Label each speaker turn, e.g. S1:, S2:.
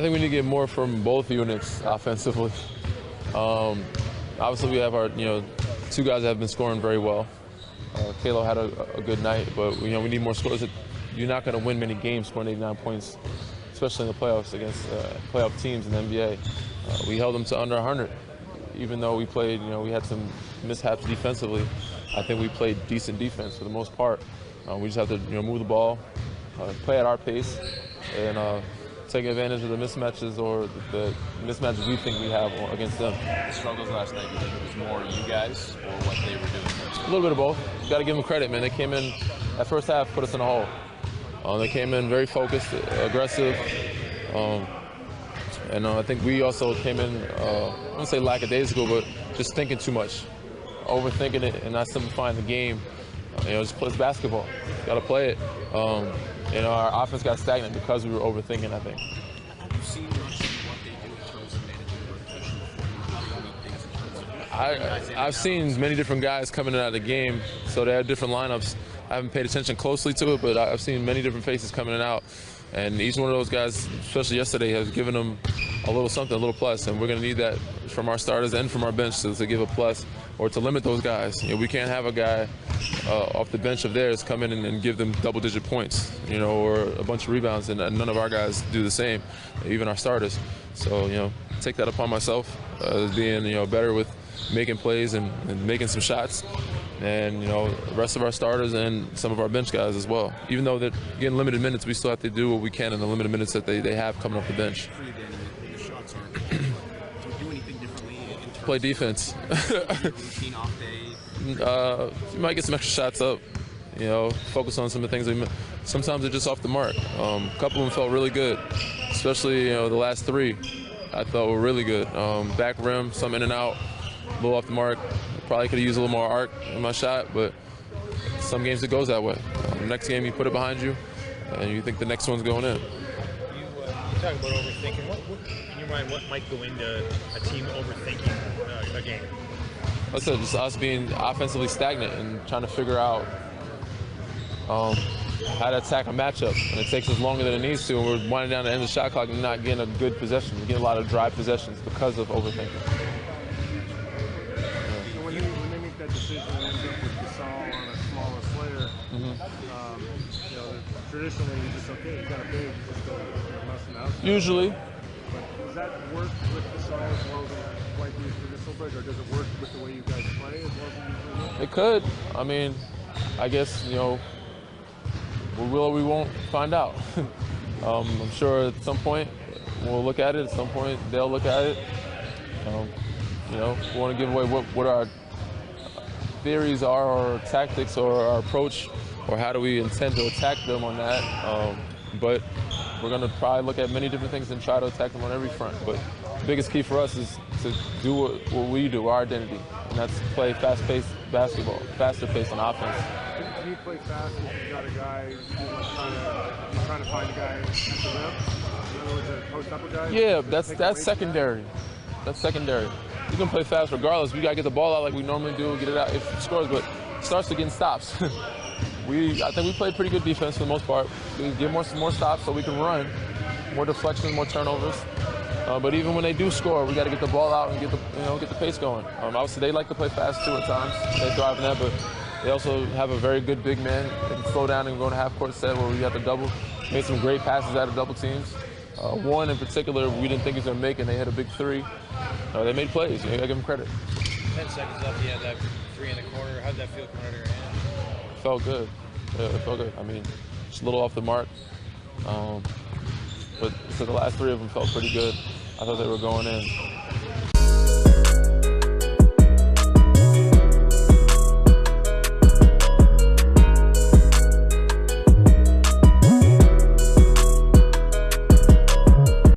S1: I think we need to get more from both units offensively. Obviously, we have our, two guys that have been scoring very well. Kalo had a good night, but we need more scores. You're not going to win many games scoring 89 points, especially in the playoffs against playoff teams in the NBA. We held them to under 100, even though we played. We had some mishaps defensively. I think we played decent defense for the most part. We just have to move the ball, play at our pace, and take advantage of the mismatches or the mismatches we think we have against them.
S2: The struggles last night, you think it was more you guys or what they were doing?
S1: A little bit of both. You got to give them credit, man. They came in, that first half put us in a hole. They came in very focused, aggressive, and I think we also came in, I wouldn't say lackadaisical, but just thinking too much, overthinking it and not simplifying the game. Just play basketball. Got to play it. Our offense got stagnant because we were overthinking, I think.
S2: Have you seen much of what they do in terms of managing rotation before? How do you make things in terms of
S1: I've seen many different guys coming out of the game, so they have different lineups. I haven't paid attention closely to it, but I've seen many different faces coming in and out. And each one of those guys, especially yesterday, has given them a little something, a little plus. And we're going to need that from our starters and from our bench to give a plus or to limit those guys. We can't have a guy off the bench of theirs come in and give them double-digit points, or a bunch of rebounds, and none of our guys do the same, even our starters. So, take that upon myself as being, better with making plays and making some shots. And, the rest of our starters and some of our bench guys as well. Even though they're getting limited minutes, we still have to do what we can in the limited minutes that they have coming off the bench.
S2: For you, Danny, your shots aren't do you do anything differently in terms
S1: Play defense.
S2: routine off day?
S1: You might get some extra shots up, focus on some of the things. Sometimes they're just off the mark. A couple of them felt really good, especially, the last three I thought were really good. Back rim, some in and out, a little off the mark. Probably could have used a little more arc in my shot, but some games it goes that way. Next game you put it behind you, and you think the next one's going in.
S3: You talk about overthinking. What in your mind, what might go into a team overthinking a game?
S1: Like I said, just us being offensively stagnant and trying to figure out how to attack a matchup. And it takes us longer than it needs to, and we're winding down the end of the shot clock and not getting a good possession. We're getting a lot of dry possessions because of overthinking.
S4: When they make that decision and ends up with Gasol on a smaller player, traditionally you just you got a big, just go messing out.
S1: Usually.
S4: But does that work with Gasol as well as it might be a traditional big, or does it work with the way you guys play as well as it usually works?
S1: It could. I mean, I guess, we will or we won't find out. I'm sure at some point we'll look at it. At some point they'll look at it. We want to give away what our theories are, or tactics, or our approach, or how do we intend to attack them on that. But we're going to probably look at many different things and try to attack them on every front. But the biggest key for us is to do what we do, our identity, and that's play fast-paced basketball, faster pace on offense.
S4: Can you play fast if you got a guy trying to find a guy at the rim? In other words, a post-up guy?
S1: Yeah, that's secondary. That's secondary. You can play fast regardless. We got to get the ball out like we normally do, get it out if it scores, but it starts to getting stops. I think we played pretty good defense for the most part. We get more stops so we can run, more deflections, more turnovers. But even when they do score, we got to get the ball out and get the pace going. Obviously, they like to play fast too at times. They thrive in that, but they also have a very good big man. They can slow down and go into half-court set where we have to double. Made some great passes out of double teams. One in particular we didn't think he was going to make, and they hit a big three. They made plays. I give them credit.
S3: 10 seconds left, you had that three in the corner. How did that feel coming out of your hand?
S1: Felt good. Yeah, it felt good. I mean, just a little off the mark. But so the last three of them felt pretty good. I thought they were going in.